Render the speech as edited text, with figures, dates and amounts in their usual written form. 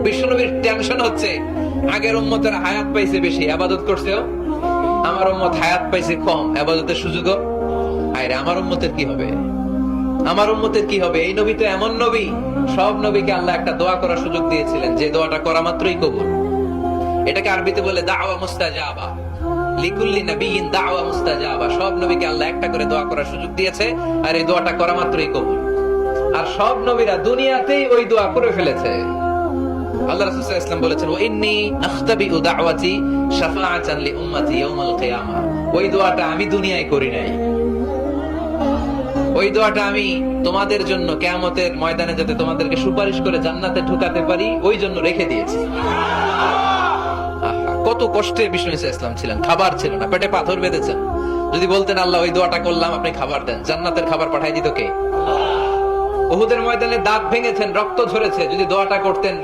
বিশ্বনবীর টেনশন হচ্ছে, আগের উম্মতের হায়াত পাইছে বেশি, ইবাদত করছেও, আমার উম্মত হায়াত পাইছে কম, ইবাদতের সুযোগও। আরে আমার উম্মতের কি হবে, আমার উম্মতের কি হবে? এই নবী তো এমন নবী, সব নবীকে আল্লাহ একটা দোয়া করার সুযোগ দিয়েছিলেন, যে দোয়াটা করা মাত্রই কবুল। এটাকে আরবিতে বলে দাওয়া মুস্তাজাবা, লিকুল্লি নবিয়িন দাওয়া মুস্তাজাবা। সব নবীকে আল্লাহ একটা করে দোয়া করার সুযোগ দিয়েছে, আর এই দোয়াটা করা মাত্রই কবুল। আর সব নবীরা দুনিয়াতেই ওই দোয়া করে ফেলেছে। আল্লাহ রাসূল সাল্লাল্লাহু আলাইহি ওয়াসাল্লাম বলেছেন, ওয়া ইন্নী আখতাবিউ দাওয়াতি শাফাআতান লি উম্মতি ইয়াউমাল কিয়ামা। ওই দোয়াটা আমি দুনিয়ায় করি নাই, ওই দোয়াটা আমি তোমাদের জন্য কিয়ামতের ময়দানে যাতে তোমাদেরকে সুপারিশ করে জান্নাতে ঢুকাতে পারি, ওই জন্য রেখে দিয়েছি। কত কষ্টে বিষ্ণু ইসলাম ছিলেন, খাবার ছিল না, পেটে পাথর বেঁধেছেন। যদি বলতেন আল্লাহ ওই দোয়াটা করলাম, আপনি খাবার দেন, জান্নাতের খাবার পাঠাই দিত কে? উহুদের ময়দানে দাঁত ভেঙেছেন, রক্ত ঝরেছে, যদি দোয়াটা করতেন